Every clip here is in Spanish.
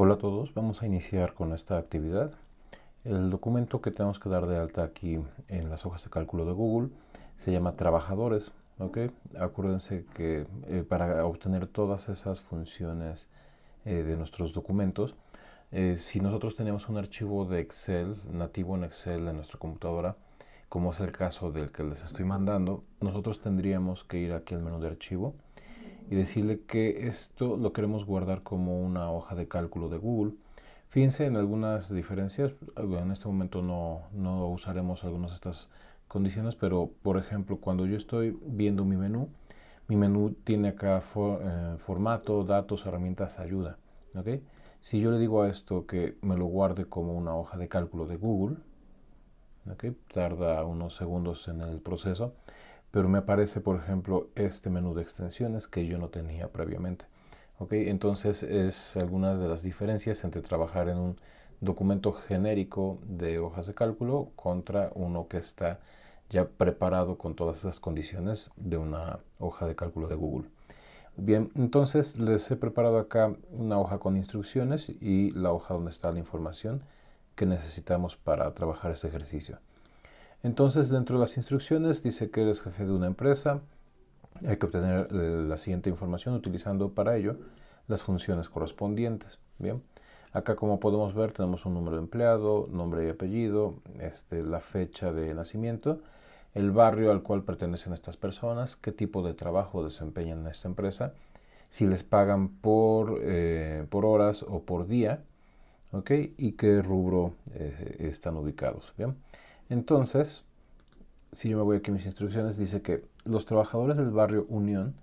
Hola a todos, vamos a iniciar con esta actividad. El documento que tenemos que dar de alta aquí en las hojas de cálculo de Google se llama trabajadores. ¿Ok? Acuérdense que para obtener todas esas funciones de nuestros documentos, si nosotros tenemos un archivo de Excel, nativo en Excel en nuestra computadora, como es el caso del que les estoy mandando, nosotros tendríamos que ir aquí al menú de archivo y decirle que esto lo queremos guardar como una hoja de cálculo de Google. Fíjense en algunas diferencias. En este momento no usaremos algunas de estas condiciones, pero por ejemplo, cuando yo estoy viendo mi menú tiene acá formato, datos, herramientas, ayuda. ¿Ok? Si yo le digo a esto que me lo guarde como una hoja de cálculo de Google, ¿ok? Tarda unos segundos en el proceso, pero me aparece, por ejemplo, este menú de extensiones que yo no tenía previamente. ¿Ok? Entonces es algunas de las diferencias entre trabajar en un documento genérico de hojas de cálculo contra uno que está ya preparado con todas esas condiciones de una hoja de cálculo de Google. Bien, entonces les he preparado acá una hoja con instrucciones y la hoja donde está la información que necesitamos para trabajar este ejercicio. Entonces, dentro de las instrucciones dice que eres jefe de una empresa. Hay que obtener la siguiente información utilizando para ello las funciones correspondientes. Bien, acá como podemos ver tenemos un número de empleado, nombre y apellido, la fecha de nacimiento, el barrio al cual pertenecen estas personas, qué tipo de trabajo desempeñan en esta empresa, si les pagan por horas o por día, ¿ok? Y qué rubro están ubicados. Bien, entonces, si yo me voy aquí a mis instrucciones, dice que los trabajadores del barrio Unión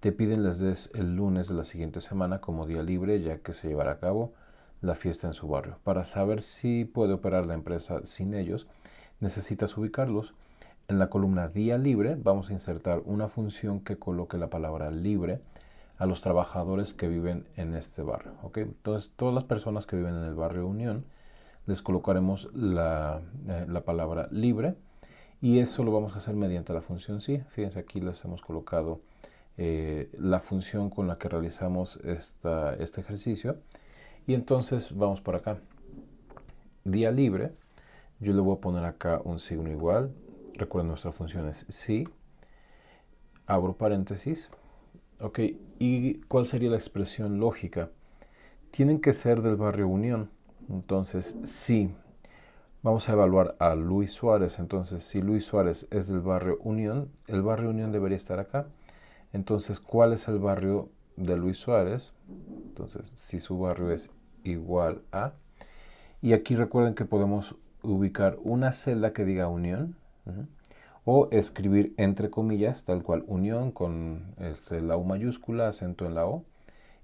te piden les des el lunes de la siguiente semana como día libre, ya que se llevará a cabo la fiesta en su barrio. Para saber si puede operar la empresa sin ellos, necesitas ubicarlos. En la columna día libre vamos a insertar una función que coloque la palabra libre a los trabajadores que viven en este barrio. ¿Ok? Entonces, todas las personas que viven en el barrio Unión les colocaremos la palabra libre, y eso lo vamos a hacer mediante la función sí. Fíjense, aquí les hemos colocado la función con la que realizamos este ejercicio. Y entonces vamos por acá. Día libre. Yo le voy a poner acá un signo igual. Recuerden, nuestra función es sí. Abro paréntesis. Ok. ¿Y cuál sería la expresión lógica? Tienen que ser del barrio Unión. Entonces, sí. Vamos a evaluar a Luis Suárez. Entonces, si Luis Suárez es del barrio Unión, el barrio Unión debería estar acá. Entonces, ¿cuál es el barrio de Luis Suárez? Entonces, si su barrio es igual a... Y aquí recuerden que podemos ubicar una celda que diga Unión, o escribir entre comillas, tal cual Unión, con la U mayúscula, acento en la O,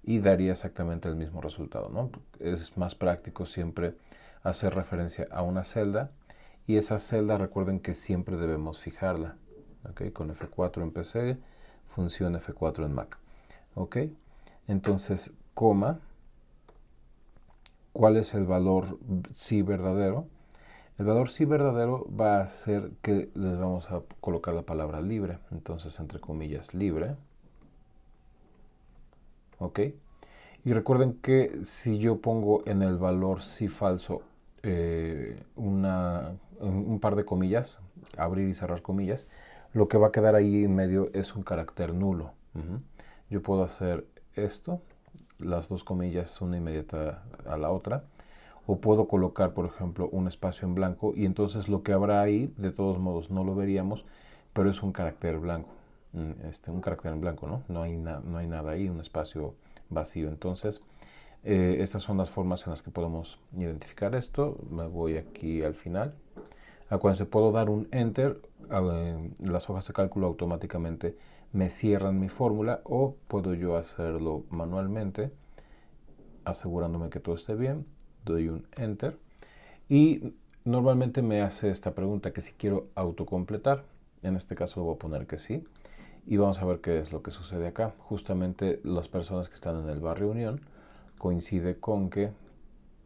y daría exactamente el mismo resultado, ¿no? Es más práctico siempre hacer referencia a una celda, y esa celda recuerden que siempre debemos fijarla. ¿Ok? Con F4 en PC, función F4 en Mac. ¿Ok? Entonces, coma, ¿cuál es el valor sí verdadero? El valor sí verdadero va a ser que les vamos a colocar la palabra libre. Entonces, entre comillas, libre. ¿Ok? Y recuerden que si yo pongo en el valor sí falso un par de comillas, abrir y cerrar comillas, lo que va a quedar ahí en medio es un carácter nulo. Yo puedo hacer esto, las dos comillas una inmediata a la otra, o puedo colocar, por ejemplo, un espacio en blanco, y entonces lo que habrá ahí, de todos modos, no lo veríamos, pero es un carácter blanco. Un carácter en blanco, ¿no? No hay nada ahí, un espacio vacío. Entonces, estas son las formas en las que podemos identificar esto. Me voy aquí al final. Acuérdense, puedo dar un enter, las hojas de cálculo automáticamente me cierran mi fórmula, o puedo yo hacerlo manualmente, asegurándome que todo esté bien. Doy un enter y normalmente me hace esta pregunta, que si quiero autocompletar. En este caso voy a poner que sí, y vamos a ver qué es lo que sucede acá. Justamente las personas que están en el barrio Unión coincide con que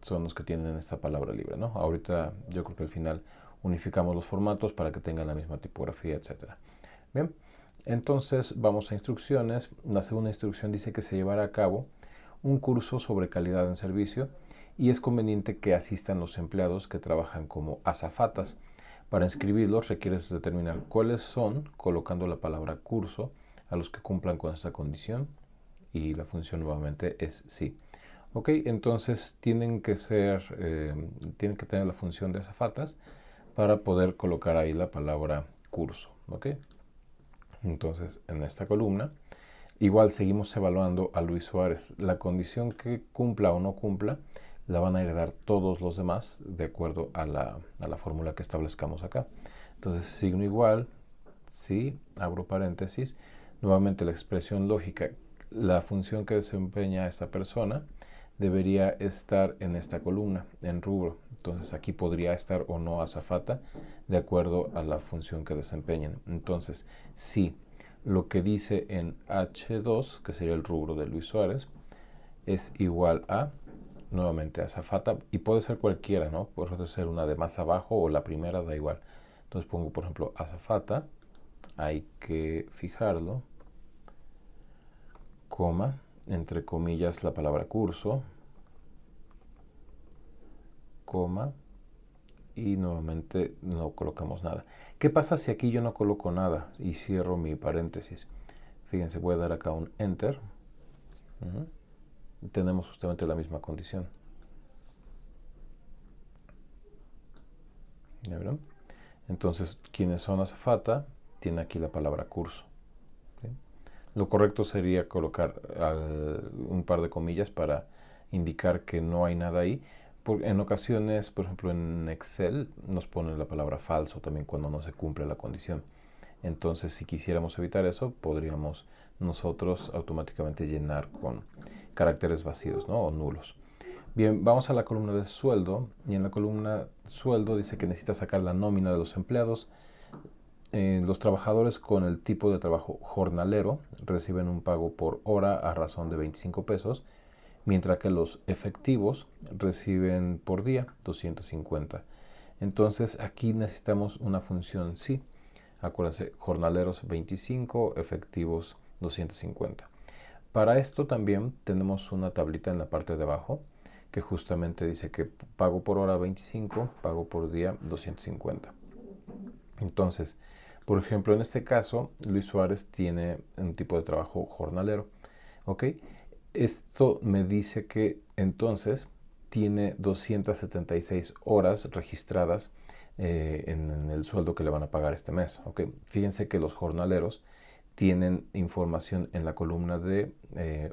son los que tienen esta palabra libre, ¿no? Ahorita yo creo que al final unificamos los formatos para que tengan la misma tipografía, etcétera. Bien, entonces vamos a instrucciones. La segunda instrucción dice que se llevará a cabo un curso sobre calidad en servicio y es conveniente que asistan los empleados que trabajan como azafatas. Para inscribirlos requieres determinar cuáles son, colocando la palabra curso a los que cumplan con esta condición y la función nuevamente es sí. Ok, entonces tienen que tener la función de azafatas para poder colocar ahí la palabra curso. Ok, entonces en esta columna igual seguimos evaluando a Luis Suárez. La condición que cumpla o no cumpla la van a heredar todos los demás de acuerdo a la fórmula que establezcamos acá. Entonces signo igual, sí, abro paréntesis, nuevamente la expresión lógica, la función que desempeña esta persona debería estar en esta columna, en rubro. Entonces aquí podría estar o no azafata de acuerdo a la función que desempeñen. Entonces, si lo que dice en H2, que sería el rubro de Luis Suárez, es igual a, nuevamente azafata, y puede ser cualquiera, ¿no? Puede ser una de más abajo o la primera, da igual. Entonces pongo, por ejemplo, azafata, hay que fijarlo, coma, entre comillas la palabra curso, coma, y nuevamente no colocamos nada. ¿Qué pasa si aquí yo no coloco nada y cierro mi paréntesis? Fíjense, voy a dar acá un enter. Tenemos justamente la misma condición. ¿Ya vieron? Entonces, quienes son azafata, tiene aquí la palabra curso. ¿Sí? Lo correcto sería colocar un par de comillas para indicar que no hay nada ahí. En ocasiones, por ejemplo, en Excel nos pone la palabra falso también cuando no se cumple la condición. Entonces, si quisiéramos evitar eso, podríamos nosotros automáticamente llenar con caracteres vacíos, ¿no? O nulos. Bien, vamos a la columna de sueldo y en la columna sueldo dice que necesita sacar la nómina de los empleados. Los trabajadores con el tipo de trabajo jornalero reciben un pago por hora a razón de 25 pesos, mientras que los efectivos reciben por día 250. Entonces aquí necesitamos una función sí. Acuérdense, jornaleros 25, efectivos 250. Para esto también tenemos una tablita en la parte de abajo que justamente dice que pago por hora 25, pago por día 250. Entonces, por ejemplo, en este caso, Luis Suárez tiene un tipo de trabajo jornalero. ¿Ok? Esto me dice que entonces tiene 276 horas registradas en el sueldo que le van a pagar este mes. ¿Ok? Fíjense que los jornaleros tienen información en la columna de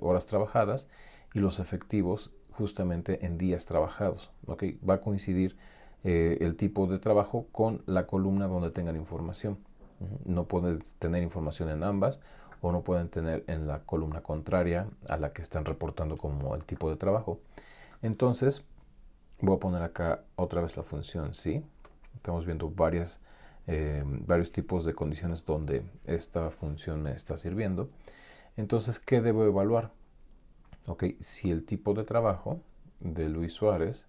horas trabajadas y los efectivos justamente en días trabajados. ¿Ok? Va a coincidir el tipo de trabajo con la columna donde tengan información. No pueden tener información en ambas o no pueden tener en la columna contraria a la que están reportando como el tipo de trabajo. Entonces, voy a poner acá otra vez la función sí. Estamos viendo varios tipos de condiciones donde esta función me está sirviendo. Entonces, ¿qué debo evaluar? Ok, si el tipo de trabajo de Luis Suárez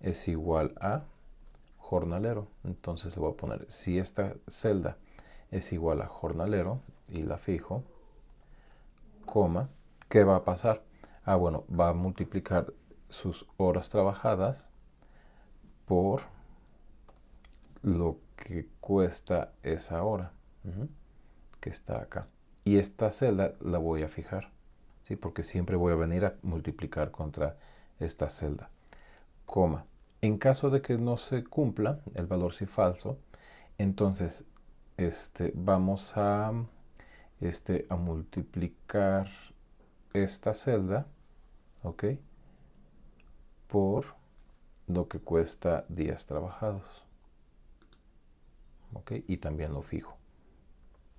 es igual a jornalero, entonces le voy a poner, si esta celda es igual a jornalero y la fijo, coma, ¿qué va a pasar? Bueno, va a multiplicar sus horas trabajadas por lo que cuesta esa hora que está acá. Y esta celda la voy a fijar, ¿sí? Porque siempre voy a venir a multiplicar contra esta celda, coma. En caso de que no se cumpla el valor si falso, entonces vamos a multiplicar esta celda, ¿ok? Por lo que cuesta días trabajados, ¿ok? Y también lo fijo,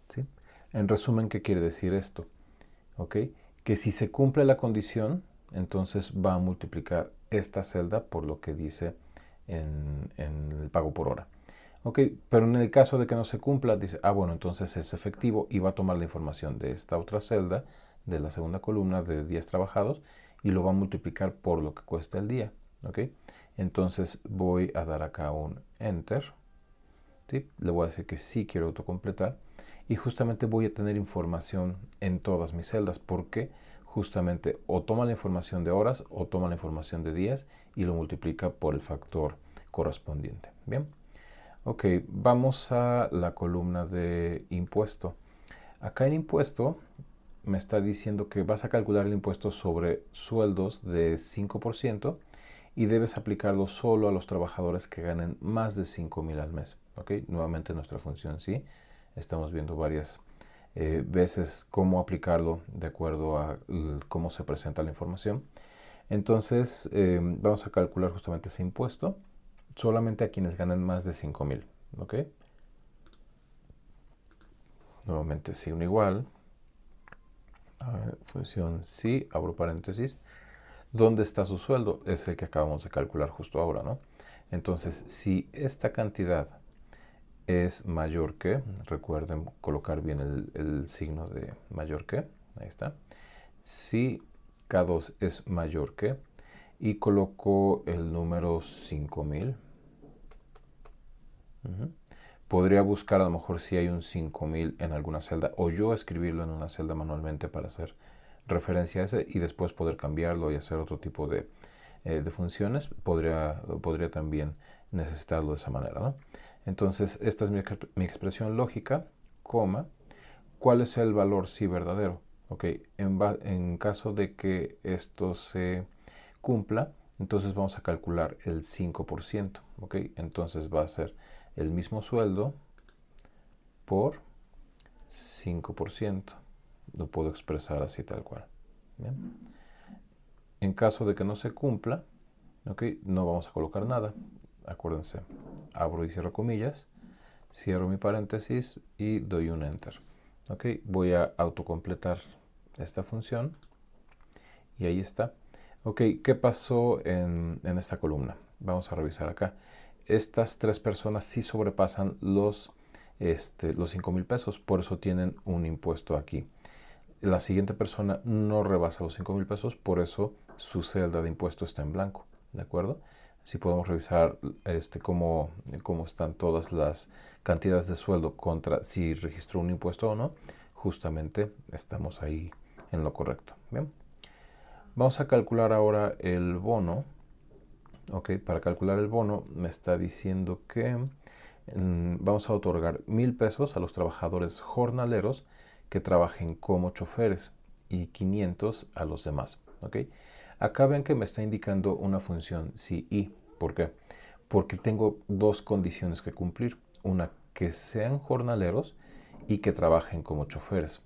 ¿sí? En resumen, ¿qué quiere decir esto? ¿Ok? Que si se cumple la condición, entonces va a multiplicar esta celda por lo que dice en el pago por hora. Ok, pero en el caso de que no se cumpla, dice, bueno, entonces es efectivo y va a tomar la información de esta otra celda, de la segunda columna de días trabajados, y lo va a multiplicar por lo que cuesta el día. Ok, entonces voy a dar acá un enter, ¿sí? Le voy a decir que sí quiero autocompletar y justamente voy a tener información en todas mis celdas porque justamente o toma la información de horas o toma la información de días y lo multiplica por el factor correspondiente. Bien, ok, vamos a la columna de impuesto. Acá en impuesto me está diciendo que vas a calcular el impuesto sobre sueldos de 5% y debes aplicarlo solo a los trabajadores que ganen más de 5,000 al mes. ¿Ok? Nuevamente nuestra función sí. Estamos viendo varias veces cómo aplicarlo de acuerdo a cómo se presenta la información. Entonces vamos a calcular justamente ese impuesto solamente a quienes ganan más de 5,000. ¿Ok? Nuevamente signo igual. Función sí, abro paréntesis. ¿Dónde está su sueldo? Es el que acabamos de calcular justo ahora, ¿no? Entonces, si esta cantidad es mayor que, recuerden colocar bien el signo de mayor que, ahí está. Si K2 es mayor que, y coloco el número 5,000. Podría buscar a lo mejor si hay un 5,000 en alguna celda, o yo escribirlo en una celda manualmente para hacer referencia a ese y después poder cambiarlo y hacer otro tipo de funciones. Podría también necesitarlo de esa manera, ¿no? Entonces, esta es mi expresión lógica, coma, ¿cuál es el valor si verdadero? Ok, en caso de que esto se cumpla, entonces vamos a calcular el 5%, ok, entonces va a ser el mismo sueldo por 5%. Lo puedo expresar así tal cual. Bien. En caso de que no se cumpla, okay, no vamos a colocar nada. Acuérdense, abro y cierro comillas, cierro mi paréntesis y doy un enter. Okay, voy a autocompletar esta función y ahí está. Ok, ¿qué pasó en esta columna? Vamos a revisar acá. Estas tres personas sí sobrepasan los 5,000 pesos, por eso tienen un impuesto aquí. La siguiente persona no rebasa los 5,000 pesos, por eso su celda de impuesto está en blanco, ¿de acuerdo? Así podemos revisar cómo están todas las cantidades de sueldo contra si registró un impuesto o no. Justamente estamos ahí en lo correcto. Bien. Vamos a calcular ahora el bono. Ok, para calcular el bono me está diciendo que vamos a otorgar 1,000 pesos a los trabajadores jornaleros que trabajen como choferes y 500 a los demás. ¿Ok? Acá ven que me está indicando una función sí y. ¿Por qué? Porque tengo dos condiciones que cumplir. Una, que sean jornaleros y que trabajen como choferes.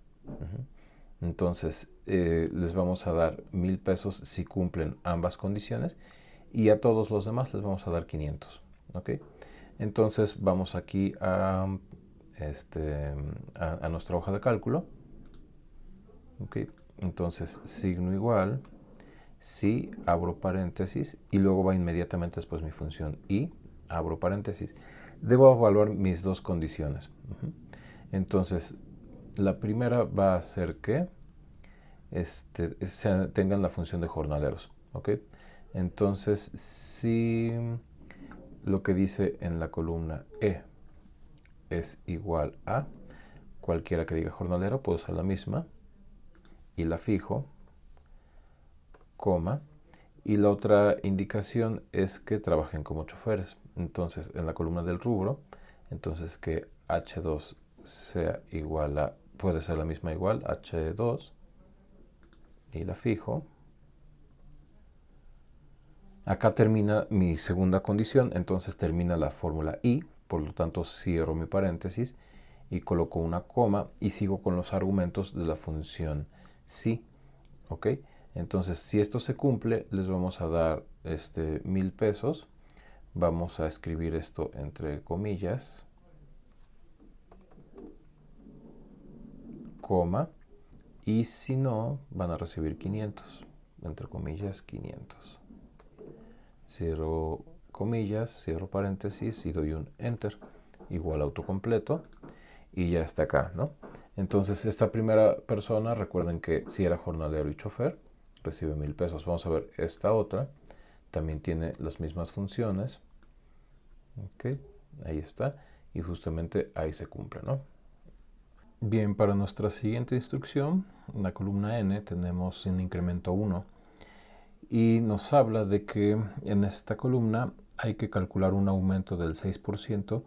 Entonces, les vamos a dar 1,000 pesos si cumplen ambas condiciones y a todos los demás les vamos a dar 500. ¿Ok? Entonces, vamos aquí a nuestra hoja de cálculo. ¿Ok? Entonces, signo igual, si, abro paréntesis y luego va inmediatamente después mi función y, abro paréntesis. Debo evaluar mis dos condiciones. Entonces, la primera va a ser que tengan la función de jornaleros. ¿Ok? Entonces, si lo que dice en la columna E es igual a cualquiera que diga jornalero, puedo usar la misma y la fijo, coma, y la otra indicación es que trabajen como choferes. Entonces, en la columna del rubro, entonces que H2 sea igual a, puede ser la misma igual, H2, y la fijo. Acá termina mi segunda condición, entonces termina la fórmula y, por lo tanto cierro mi paréntesis y coloco una coma y sigo con los argumentos de la función si. ¿Ok? Entonces, si esto se cumple, les vamos a dar 1,000 pesos. Vamos a escribir esto entre comillas, coma, y si no, van a recibir 500, entre comillas, 500. Cierro comillas, cierro paréntesis y doy un enter, igual autocompleto, y ya está acá, ¿no? Entonces, esta primera persona, recuerden que si era jornalero y chofer, recibe 1,000 pesos. Vamos a ver esta otra, también tiene las mismas funciones. Ok, ahí está, y justamente ahí se cumple, ¿no? Bien, para nuestra siguiente instrucción, en la columna N tenemos un incremento 1 y nos habla de que en esta columna hay que calcular un aumento del 6%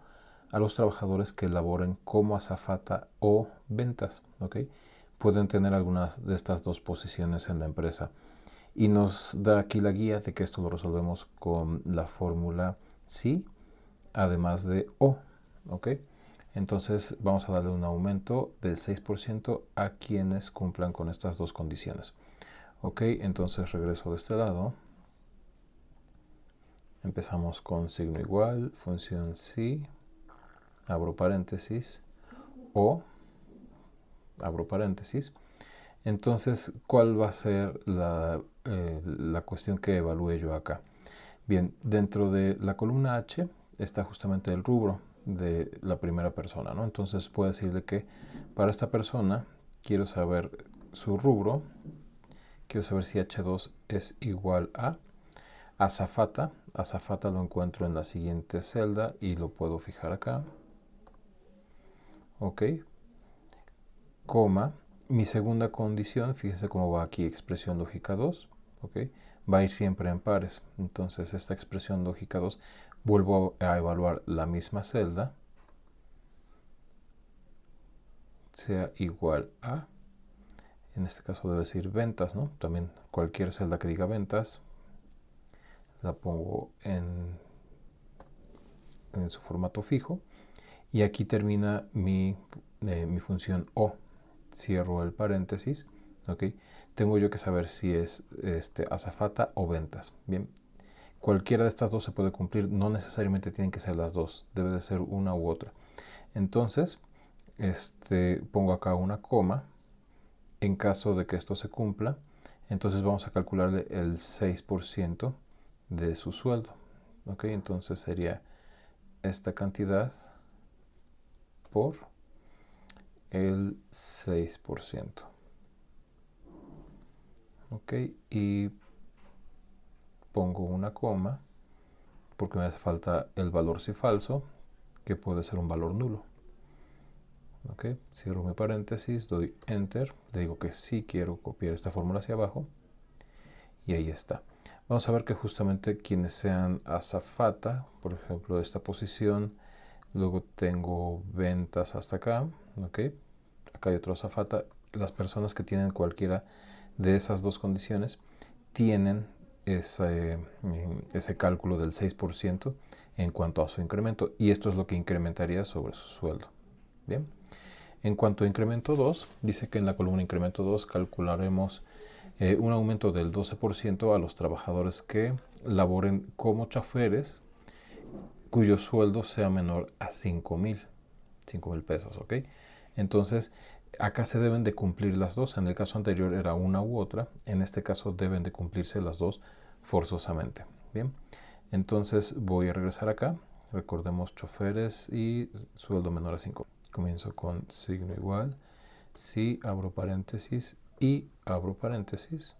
a los trabajadores que laboren como azafata o ventas. ¿Ok? Pueden tener algunas de estas dos posiciones en la empresa. Y nos da aquí la guía de que esto lo resolvemos con la fórmula sí, además de o. ¿Ok? Entonces vamos a darle un aumento del 6% a quienes cumplan con estas dos condiciones. Ok, entonces regreso de este lado. Empezamos con signo igual, función sí, abro paréntesis, o, abro paréntesis. Entonces, ¿cuál va a ser la cuestión que evalúe yo acá? Bien, dentro de la columna H está justamente el rubro de la primera persona, ¿no? Entonces puedo decirle que para esta persona quiero saber su rubro, quiero saber si H2 es igual a azafata. Azafata lo encuentro en la siguiente celda y lo puedo fijar acá. Ok. Coma. Mi segunda condición, fíjese cómo va aquí, expresión lógica 2. Ok. Va a ir siempre en pares. Entonces esta expresión lógica 2 vuelvo a evaluar la misma celda. Sea igual a, en este caso debe decir ventas, ¿no? También cualquier celda que diga ventas la pongo en su formato fijo. Y aquí termina mi función o. Cierro el paréntesis. ¿Okay? Tengo yo que saber si es azafata o ventas. Bien, cualquiera de estas dos se puede cumplir. No necesariamente tienen que ser las dos. Debe de ser una u otra. Entonces, pongo acá una coma. En caso de que esto se cumpla, entonces vamos a calcularle el 6% de su sueldo. ¿Ok? Entonces sería esta cantidad por el 6%. Ok, y pongo una coma porque me hace falta el valor si falso, que puede ser un valor nulo. Ok, cierro mi paréntesis, doy enter, le digo que sí quiero copiar esta fórmula hacia abajo y ahí está. Vamos a ver que justamente quienes sean azafata, por ejemplo esta posición, luego tengo ventas hasta acá, ok, acá hay otro azafata. Las personas que tienen cualquiera de esas dos condiciones tienen ese cálculo del 6% en cuanto a su incremento, y esto es lo que incrementaría sobre su sueldo. Bien, en cuanto a incremento 2, dice que en la columna incremento 2 calcularemos un aumento del 12% a los trabajadores que laboren como choferes cuyo sueldo sea menor a 5,000 pesos, ¿ok? Entonces, acá se deben de cumplir las dos. En el caso anterior era una u otra. En este caso deben de cumplirse las dos forzosamente. Bien, entonces voy a regresar acá. Recordemos choferes y sueldo menor a 5. Comienzo con signo igual. Sí, abro paréntesis y abro paréntesis.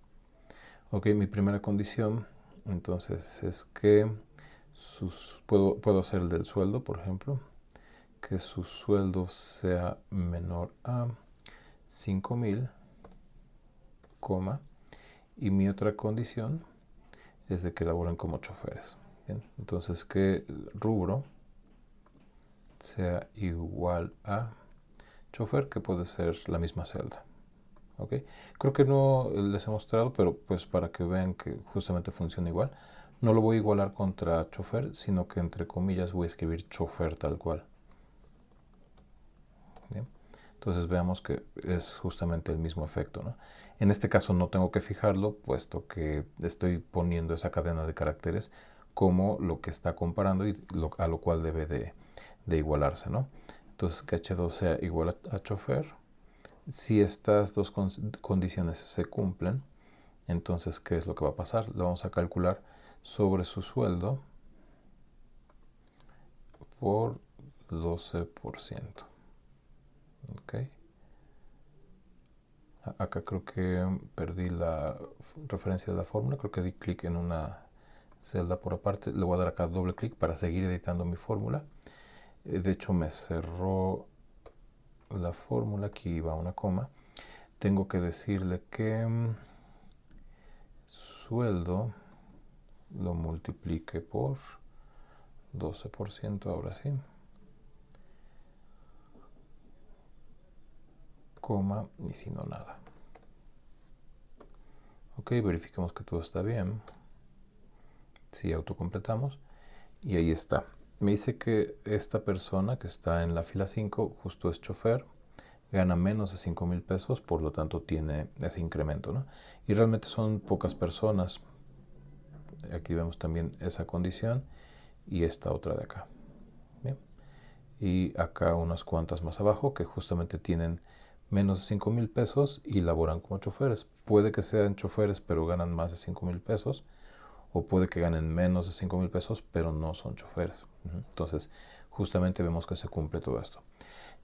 Ok, mi primera condición entonces es que puedo hacer el del sueldo, por ejemplo, que su sueldo sea menor a 5,000, y mi otra condición es de que laboren como choferes. Bien, entonces que rubro sea igual a chofer, que puede ser la misma celda. ¿Okay? Creo que no les he mostrado, pero pues para que vean que justamente funciona igual. No lo voy a igualar contra chofer, sino que entre comillas voy a escribir chofer tal cual. Bien. Entonces veamos que es justamente el mismo efecto, ¿no? En este caso no tengo que fijarlo, puesto que estoy poniendo esa cadena de caracteres como lo que está comparando y a lo cual debe de igualarse, ¿no? Entonces que H2 sea igual a chofer. Si estas dos condiciones se cumplen, entonces ¿qué es lo que va a pasar? Lo vamos a calcular sobre su sueldo por 12%. Okay. Acá creo que perdí la referencia de la fórmula, creo que di clic en una celda por aparte. Le voy a dar acá doble clic para seguir editando mi fórmula. De hecho me cerró la fórmula, aquí va una coma, tengo que decirle que sueldo lo multiplique por 12%, ahora sí, coma, y si no, nada. Ok, verifiquemos que todo está bien. Sí, autocompletamos. Y ahí está. Me dice que esta persona que está en la fila 5 justo es chofer, gana menos de 5,000 pesos, por lo tanto tiene ese incremento, ¿no? Y realmente son pocas personas. Aquí vemos también esa condición y esta otra de acá. Bien. Y acá unas cuantas más abajo que justamente tienen menos de 5,000 pesos y laboran como choferes. Puede que sean choferes pero ganan más de 5,000 pesos, o puede que ganen menos de 5,000 pesos pero no son choferes. Entonces justamente vemos que se cumple todo esto.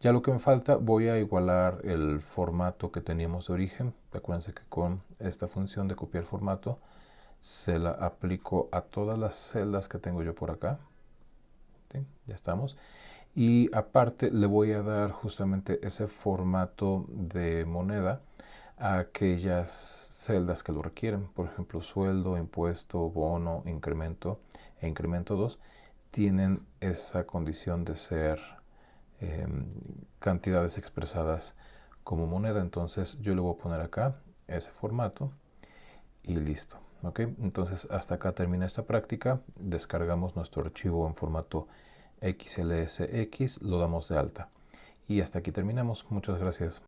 Ya lo que me falta, voy a igualar el formato que teníamos de origen. Acuérdense que con esta función de copiar formato se la aplico a todas las celdas que tengo yo por acá. ¿Sí? Ya estamos. Y aparte le voy a dar justamente ese formato de moneda a aquellas celdas que lo requieren. Por ejemplo, sueldo, impuesto, bono, incremento e incremento 2 tienen esa condición de ser cantidades expresadas como moneda. Entonces yo le voy a poner acá ese formato y listo. ¿Ok? Entonces hasta acá termina esta práctica. Descargamos nuestro archivo en formato XLSX, lo damos de alta. Y hasta aquí terminamos. Muchas gracias.